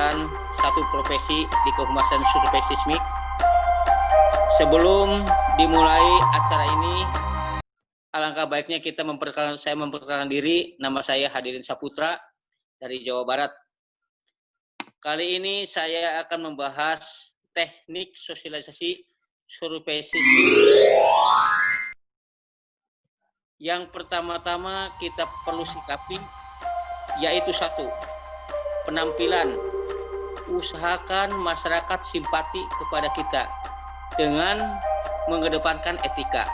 memperkenalkan satu profesi di kehumasan survei sismik. Sebelum dimulai acara ini, alangkah baiknya saya memperkenalkan diri. Nama saya Hadirin Saputra dari Jawa Barat. Kali ini saya akan membahas teknik sosialisasi survei sismik. Yang pertama-tama kita perlu sikapi, yaitu satu, penampilan. Usahakan masyarakat simpati kepada kita dengan mengedepankan etika.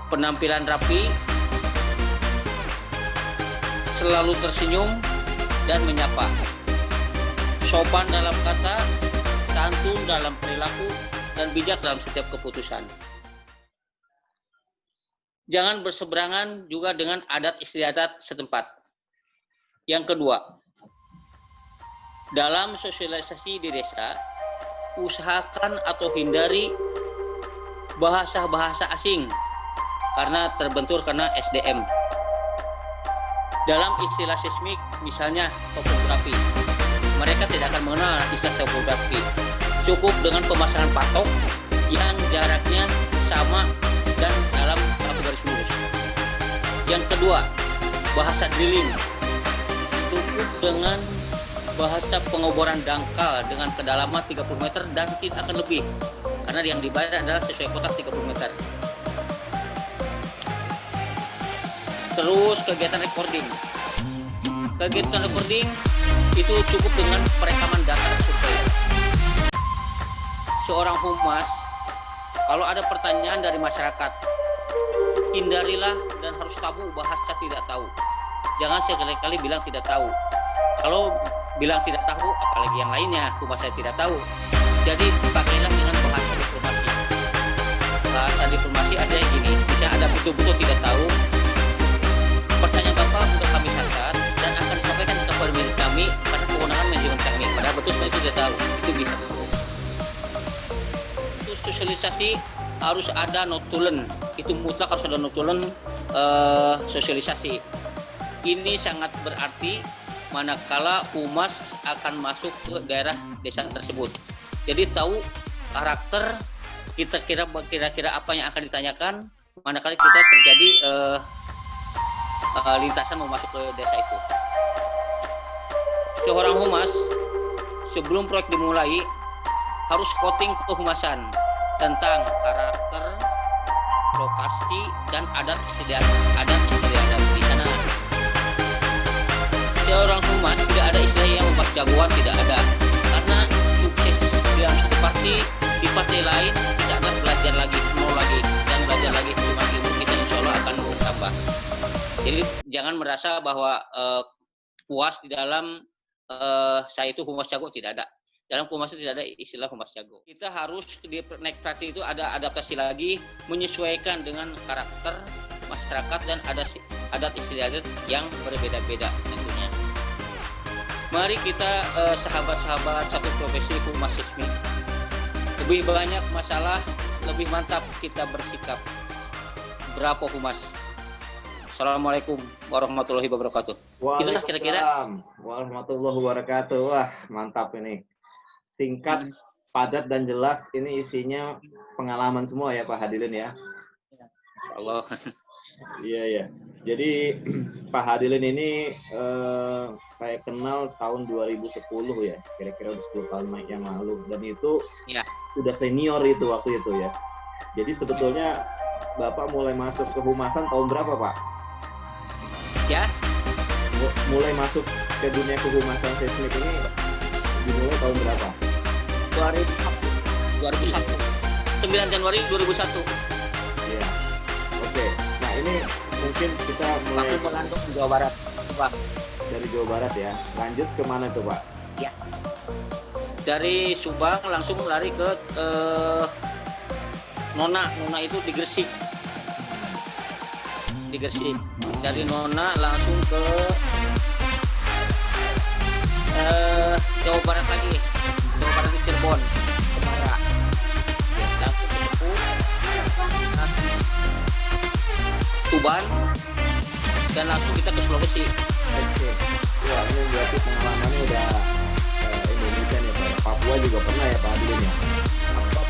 Penampilan rapi, selalu tersenyum dan menyapa. Sopan dalam kata, santun dalam perilaku, dan bijak dalam setiap keputusan. Jangan berseberangan juga dengan adat istiadat setempat. Yang kedua, dalam sosialisasi di desa, usahakan atau hindari bahasa-bahasa asing karena terbentur karena SDM. Dalam istilah sismik, misalnya topografi, mereka tidak akan mengenal istilah topografi. Cukup dengan pemasangan patok yang jaraknya sama dan dalam satu garis lurus. Yang kedua, bahasa drilling. Cukup dengan bahasa pengoboran dangkal dengan kedalaman 30 meter dan tidak akan lebih. Karena yang dibayar adalah sesuai kotak 30 meter. Terus kegiatan recording. Kegiatan recording itu cukup dengan perekaman data survei. Seorang humas, kalau ada pertanyaan dari masyarakat, hindarilah dan harus tabu bahasa tidak tahu. Jangan sekali-kali bilang tidak tahu. Kalau bilang tidak tahu, apalagi yang lainnya, humas saya tidak tahu. Jadi pakailah dengan bahasa diplomasi. Bahasa diplomasi ada yang gini, misalnya ada betul-betul tidak tahu, pertanyaan Bapak sudah kami catat dan akan disampaikan kepada manajemen kami karena kewenangan manajemen kami. Padahal betul sebenarnya itu tidak tahu, itu bisa. Sosialisasi harus ada notulen, itu mutlak harus ada notulen sosialisasi. Ini sangat berarti manakala humas akan masuk ke daerah desa tersebut. Jadi tahu karakter kita kira-kira apa yang akan ditanyakan manakala kita terjadi lintasan mau masuk ke desa itu. Seorang humas sebelum proyek dimulai harus scouting kehumasan tentang karakter, lokasi, dan adat istiadat di sana. Seorang humas tidak ada istilah yang membuat jagoan, tidak ada. Karena sukses dalam satu partai lain kita akan belajar lagi, mau lagi, dan belajar lagi. Cuma ilmu kita insya Allah akan bertambah. Jadi jangan merasa bahwa puas di dalam saya itu humas jago, tidak ada. Dalam humas itu tidak ada istilah humas jago. Kita harus di naik praksi itu ada adaptasi lagi, menyesuaikan dengan karakter masyarakat dan adat istiadat yang berbeda-beda tentunya. Mari kita sahabat-sahabat satu profesi humas sismik. Lebih banyak masalah, lebih mantap kita bersikap. Berapa humas? Assalamualaikum warahmatullahi wabarakatuh. Itulah kira-kira. Warahmatullahi wabarakatuh. Wah, mantap ini. Singkat, padat, dan jelas. Ini isinya pengalaman semua ya Pak Hadirin ya. Allah. Iya ya. Jadi Pak Hadirin ini saya kenal tahun 2010 ya, kira-kira 10 tahun yang lalu. Dan itu ya, sudah senior itu waktu itu ya. Jadi sebetulnya Bapak mulai masuk ke humasan tahun berapa Pak? Ya. Mulai masuk ke dunia kehumasan sismik ini dimulai tahun berapa? 2001. 9 Januari 2001. Iya. Oke. Nah, ini mungkin kita mulai mengandung di Jawa Barat, Pak. Dari Jawa Barat ya. Lanjut ke mana tuh, Pak? Ya. Dari Subang langsung lari ke Nona itu di Gresik. Dari Nona langsung ke Jawa Barat lagi. Jawa Barat di Cirebon, Semarang. Langsung ke Tepung, Tuban, dan langsung kita ke Sulawesi. Oke. Wah, ini berarti pengalamannya udah Papua juga pernah ya Pak Adilin ya?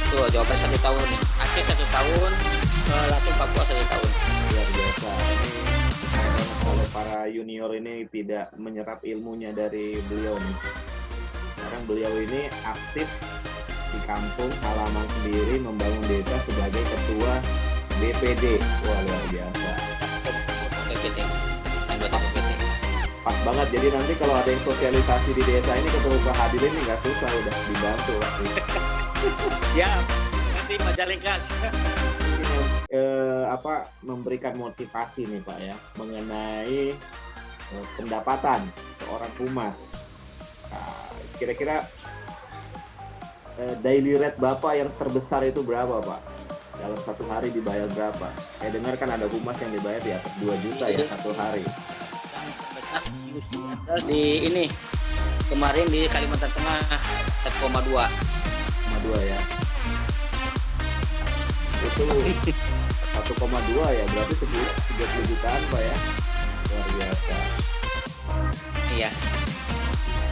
Tuh jawaban 1 tahun nih. Aceh 1 tahun, langsung Papua 1 tahun. Luar biasa. Ini kalau para junior ini tidak menyerap ilmunya dari beliau nih. Sekarang beliau ini aktif di kampung halaman sendiri membangun desa sebagai ketua BPD. Wah, luar biasa. BPD. Anggota BPD. Pas banget, jadi nanti kalau ada yang sosialisasi di desa ini ketemu Pak Hadilin ini nggak susah, udah dibantu pasti. Ya, nanti Majalengka. Memberikan motivasi nih Pak ya mengenai pendapatan seorang humas. Nah, kira-kira daily rate Bapak yang terbesar itu berapa Pak? Dalam satu hari dibayar berapa? Saya dengar kan ada humas yang dibayar di atas 2 juta ya satu hari. Di ini kemarin di Kalimantan Tengah 1,2 ya. Itu 1,2 ya, berarti 30 jutaan Pak ya. Luar biasa. Iya.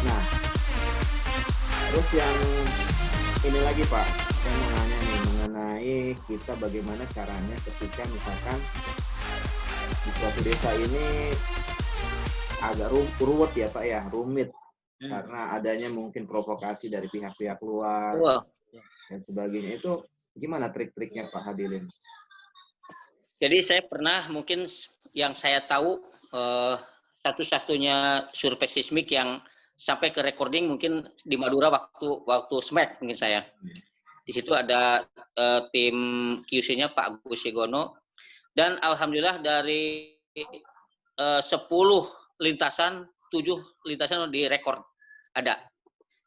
Nah, terus yang ini lagi Pak, saya mau nanya nih mengenai kita bagaimana caranya ketika misalkan di suatu desa ini agak ruwet ya Pak ya, rumit karena adanya mungkin provokasi dari pihak-pihak luar dan sebagainya. Itu gimana trik-triknya Pak Hadilin? Jadi saya pernah, mungkin yang saya tahu satu-satunya survei seismik yang sampai ke recording mungkin di Madura waktu SMAC mungkin saya. Di situ ada tim QC-nya Pak Agus Sigono, dan alhamdulillah dari 10 lintasan 7 lintasan direkord ada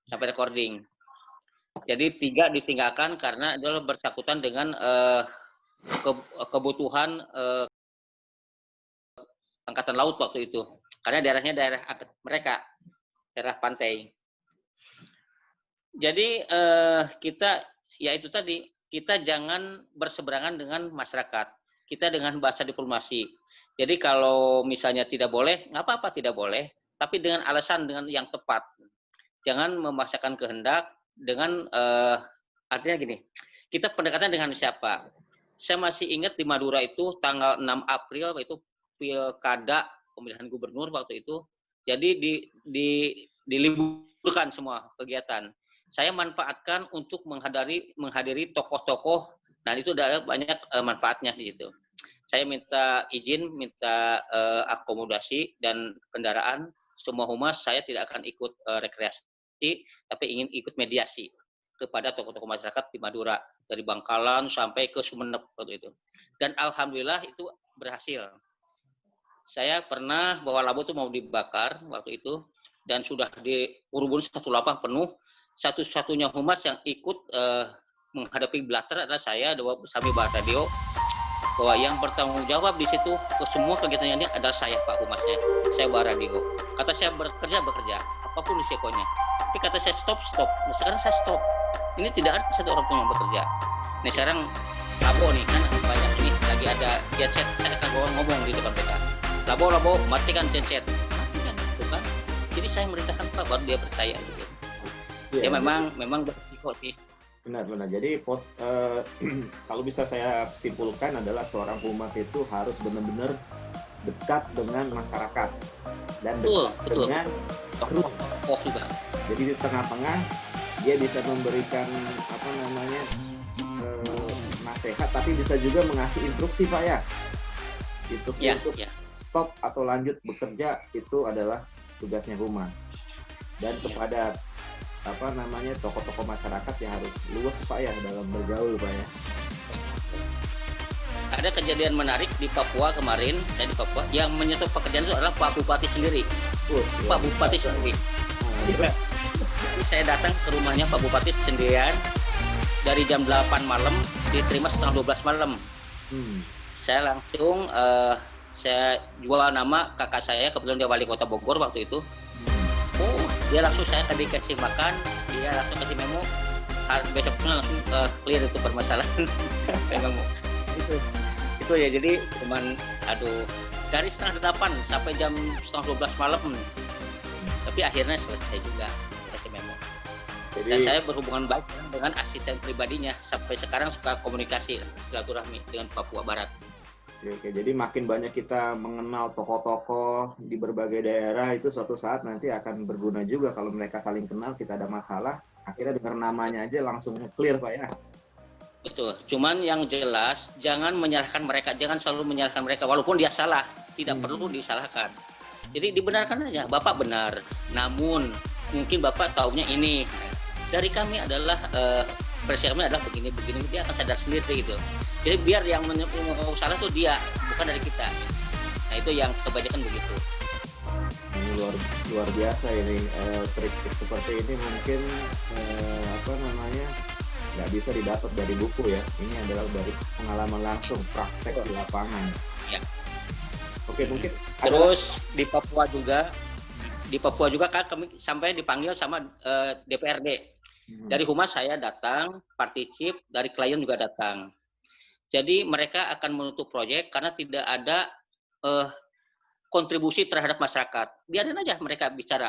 sampai recording. Jadi 3 ditinggalkan karena adalah bersangkutan dengan kebutuhan angkatan laut waktu itu, karena daerahnya daerah mereka, daerah pantai. Jadi kita, ya itu tadi, kita jangan berseberangan dengan masyarakat, kita dengan bahasa diplomasi. Jadi kalau misalnya tidak boleh, nggak apa-apa tidak boleh, tapi dengan alasan dengan yang tepat. Jangan memaksakan kehendak dengan artinya gini, kita pendekatan dengan siapa? Saya masih ingat di Madura itu tanggal 6 April itu pilkada pemilihan gubernur waktu itu. Jadi diliburkan semua kegiatan. Saya manfaatkan untuk menghadiri tokoh-tokoh, dan itu ada banyak manfaatnya di situ. Saya minta izin, minta akomodasi dan kendaraan. Semua humas saya tidak akan ikut rekreasi, tapi ingin ikut mediasi kepada tokoh-tokoh masyarakat di Madura, dari Bangkalan sampai ke Sumeneb waktu itu. Dan alhamdulillah itu berhasil. Saya pernah bawa labu itu mau dibakar waktu itu, dan sudah di Urubun 18 penuh. Satu-satunya humas yang ikut menghadapi blaster adalah saya bersama Pak Radio, bahwa yang bertanggung jawab di situ ke semua kegiatan ini adalah saya Pak Humasnya. Saya Pak Radio. Kata saya bekerja, apapun risikonya. Tapi kata saya stop. Nah, sekarang saya stop. Ini tidak ada satu orang pun yang bekerja. Nah sekarang labo nih kan banyak ini lagi ada genset, saya akan ngomong di depan mereka. Labo matikan genset, matikan, bukan? Jadi saya merintahkan Pak, baru dia percaya gitu. Ya memang berisiko sih. Benar. Jadi kalau bisa saya simpulkan adalah seorang humas itu harus benar-benar dekat dengan masyarakat dan dekat dengan tokoh juga. Jadi di tengah-tengah dia bisa memberikan nasihat, tapi bisa juga mengasih instruksi Pak ya. Instruksi untuk stop atau lanjut bekerja itu adalah tugasnya humas. Dan kepada tokoh-tokoh masyarakat yang harus luas Pak ya dalam bergaul Pak ya. Ada kejadian menarik di Papua kemarin, saya di Papua, yang menyentuh pekerjaan itu adalah Pak Bupati sendiri. Pak Bupati sendiri. Jadi saya datang ke rumahnya Pak Bupati sendirian dari jam 8 malam, diterima setengah 12 malam. Saya langsung saya jual nama kakak saya, kebetulan dia wali kota Bogor waktu itu. Dia langsung saya dikasih makan, dia langsung kasih memo, besoknya langsung clear itu permasalahan. itu ya, jadi cuman dari setengah 8 sampai jam setengah 12 malam, tapi akhirnya selesai juga kasih memo. Dan saya berhubungan baik dengan asisten pribadinya. Sampai sekarang suka komunikasi silaturahmi dengan Papua Barat. Oke, jadi makin banyak kita mengenal tokoh-tokoh di berbagai daerah, itu suatu saat nanti akan berguna juga kalau mereka saling kenal, kita ada masalah, akhirnya dengar namanya aja langsung clear Pak ya. Betul, cuman yang jelas jangan menyalahkan mereka, jangan selalu menyalahkan mereka walaupun dia salah, tidak perlu disalahkan. Jadi dibenarkan aja, Bapak benar, namun mungkin Bapak taunya ini. Dari kami adalah versi kami adalah begini, dia akan sadar sendiri gitu. Jadi biar yang mau salah tuh dia, bukan dari kita. Nah itu yang kebanyakan begitu. Ini luar biasa ini, trik seperti ini mungkin nggak bisa didapat dari buku ya. Ini adalah dari pengalaman langsung, praktek di lapangan. Ya. Oke, mungkin. Terus di Papua juga kan kami sampai dipanggil sama DPRD. Dari Humas saya datang, partisip, dari klien juga datang. Jadi mereka akan menutup proyek karena tidak ada kontribusi terhadap masyarakat. Biarin aja mereka bicara.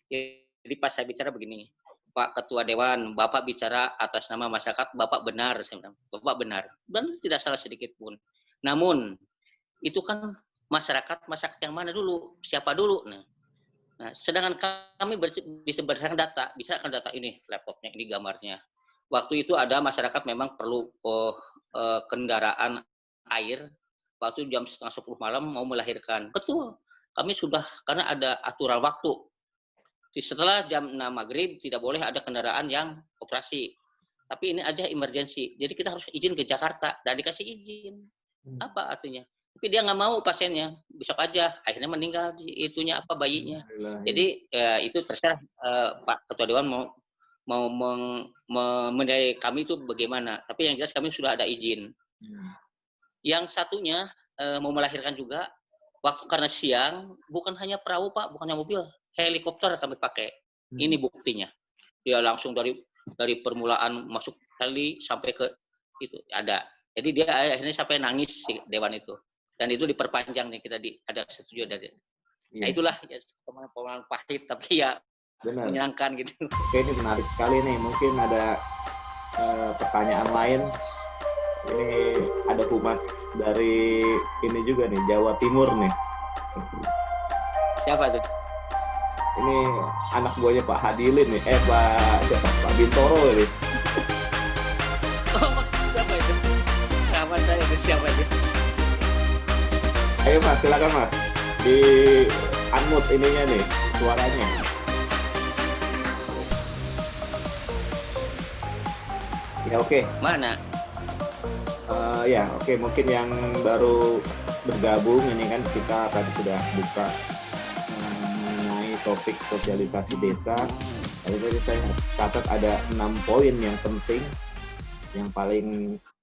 Jadi pas saya bicara begini, Pak Ketua Dewan, Bapak bicara atas nama masyarakat, Bapak benar, saya bilang, Bapak benar. Dan tidak salah sedikit pun. Namun, itu kan masyarakat yang mana dulu? Siapa dulu? Nah, sedangkan kami bisa berdasarkan data, bisa akan data ini, laptopnya, ini gambarnya. Waktu itu ada masyarakat memang perlu kendaraan air, waktu jam 9:30 malam mau melahirkan. Betul, kami sudah, karena ada aturan waktu. Setelah jam 6 maghrib tidak boleh ada kendaraan yang operasi. Tapi ini aja emergency, jadi kita harus izin ke Jakarta, dan dikasih izin. Apa artinya? Tapi dia nggak mau pasiennya, besok aja, akhirnya meninggal itunya apa bayinya. Jadi itu terserah Pak Ketua Dewan mau menilai kami itu bagaimana. Tapi yang jelas kami sudah ada izin. Yang satunya mau melahirkan juga, waktu karena siang, bukan hanya perahu Pak, bukan hanya mobil, helikopter kami pakai. Ini buktinya. Dia langsung dari permulaan masuk heli sampai ke itu ada. Jadi dia akhirnya sampai nangis si Dewan itu. Dan itu diperpanjang nih, kita ada setuju dari. Nah itulah ya, pengalaman pahit tapi ya benar, menyenangkan gitu. Oke, ini menarik sekali nih. Mungkin ada pertanyaan lain. Ini ada humas dari ini juga nih, Jawa Timur nih. Siapa tuh? Ini anak buahnya Pak Hadilin nih. Pak Bintoro nih. Oh, siapa itu? Nama saya itu siapa itu? Ayo Mas, silakan Mas. Di unmute ininya nih, suaranya. Ya oke. Mana? Ya oke, mungkin yang baru bergabung ini kan kita tadi sudah buka mengenai topik sosialisasi desa. Tadi saya catat ada 6 poin yang penting. Yang paling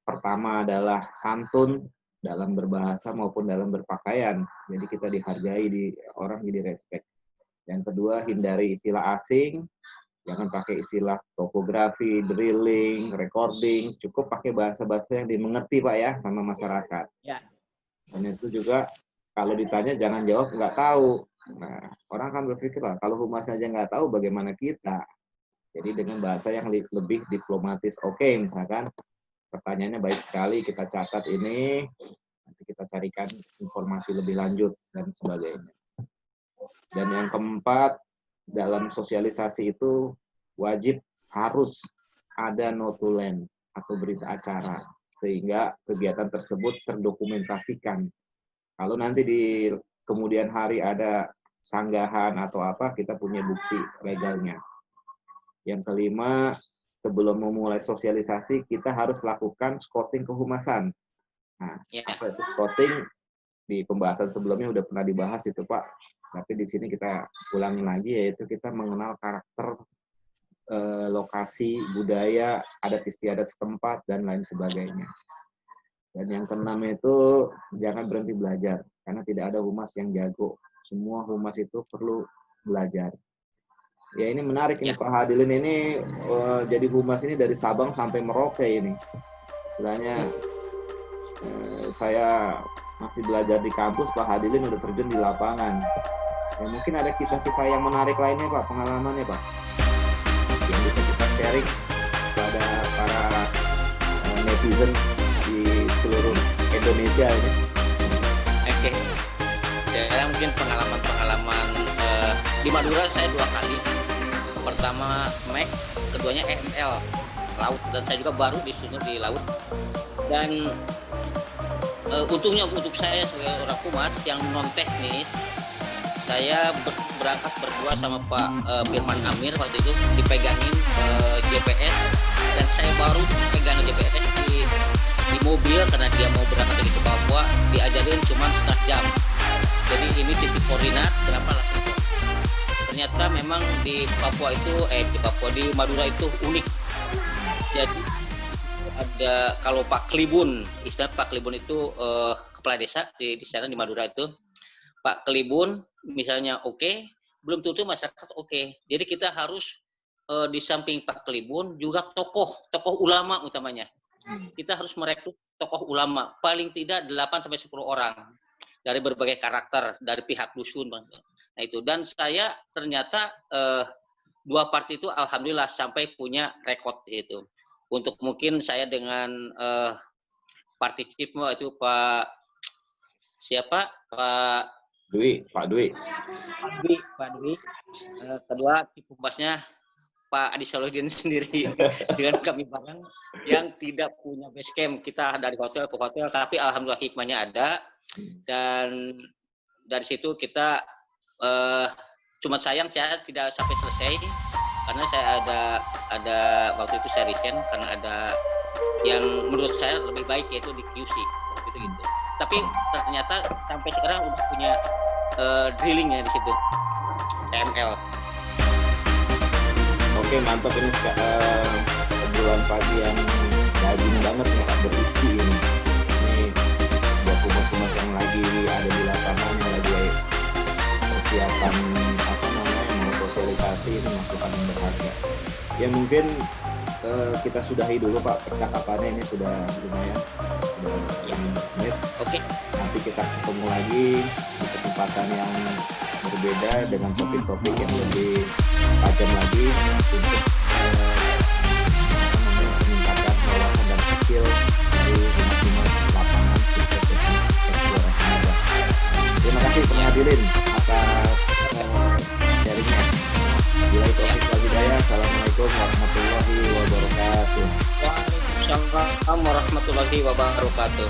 pertama adalah santun dalam berbahasa maupun dalam berpakaian. Jadi kita dihargai, orang jadi respect. Yang kedua, hindari istilah asing. Jangan pakai istilah topografi, drilling, recording. Cukup pakai bahasa-bahasa yang dimengerti Pak ya sama masyarakat. Ya. Dan itu juga kalau ditanya jangan jawab nggak tahu. Nah, orang kan berpikir lah kalau humas aja nggak tahu bagaimana kita. Jadi dengan bahasa yang lebih diplomatis. Oke, misalkan pertanyaannya baik sekali, kita catat ini, nanti kita carikan informasi lebih lanjut dan sebagainya. Dan yang keempat, dalam sosialisasi itu wajib harus ada notulen atau berita acara, sehingga kegiatan tersebut terdokumentasikan. Kalau nanti di kemudian hari ada sanggahan atau apa, kita punya bukti legalnya. Yang kelima, sebelum memulai sosialisasi, kita harus lakukan scouting kehumasan. Nah, apa itu scouting? Di pembahasan sebelumnya udah pernah dibahas itu Pak. Tapi di sini kita ulangi lagi, yaitu kita mengenal karakter, lokasi, budaya, adat istiadat setempat, dan lain sebagainya. Dan yang keenam itu, jangan berhenti belajar. Karena tidak ada humas yang jago. Semua humas itu perlu belajar. Ya ini menarik ini Pak Hadilin ini jadi humas ini dari Sabang sampai Merauke ini. Istilahnya saya masih belajar di kampus, Pak Hadilin udah terjun di lapangan. Ya, mungkin ada kisah-kisah yang menarik lainnya Pak, pengalamannya Pak, yang bisa sharing kepada para netizen di seluruh Indonesia ini. Oke. Saya mungkin pengalaman di Madura saya 2 kali. Pertama MEK, keduanya EML laut, dan saya juga baru di sini di laut. Dan untungnya untuk saya sebagai orang Kumat yang non teknis, saya berangkat berdua sama Pak Firman Amir waktu itu, dipegangin GPS, dan saya baru pegang GPS di mobil karena dia mau berangkat dari ke Papua, diajarin cuma setengah jam. Jadi ini titik koordinat, kenapa langsung. Ternyata memang di Papua itu di Madura itu unik. Jadi ada, kalau Pak Klibun, istilah Pak Klibun itu kepala desa di sana di Madura itu, Pak Klibun misalnya oke, belum tentu masyarakat oke. Jadi kita harus di samping Pak Klibun juga tokoh ulama utamanya. Kita harus merekrut tokoh ulama paling tidak 8-10 orang dari berbagai karakter dari pihak dusun. Nah itu, dan saya ternyata 2 parti itu alhamdulillah sampai punya rekod itu. Untuk mungkin saya dengan parti chief itu Pak siapa? Pak Dwi. Kedua chief humasnya Pak Adi Solodin sendiri dengan kami bareng yang tidak punya base camp. Kita dari hotel ke hotel, tapi alhamdulillah hikmahnya ada. Dan dari situ kita cuma sayang saya tidak sampai selesai karena saya ada waktu itu saya resign karena ada yang menurut saya lebih baik, yaitu di QC gitu. Tapi ternyata sampai sekarang udah punya drillingnya di situ ML. Oke, mantap ini obrolan pagi yang daging banget nih, berisi ini. Ini buat humas-humas yang lagi ada di lapangan, yang lagi persiapan mau sosialisasi, ini masukan yang berharga. Ya mungkin kita sudahi dulu Pak percakapannya, ini sudah lumayan, sudah 15 menit. Oke. Nanti kita ketemu lagi di kesempatan yang berbeda dengan topik-topik yang lebih tajam lagi untuk meningkatkan wawasan dan skill dari humas-humas lapangan eksplorasi muda. Terima kasih penghadirin atas sharingnya. Bila itu hidayah. Assalamualaikum warahmatullahi wabarakatuh. Waalaikumsalam warahmatullahi wabarakatuh.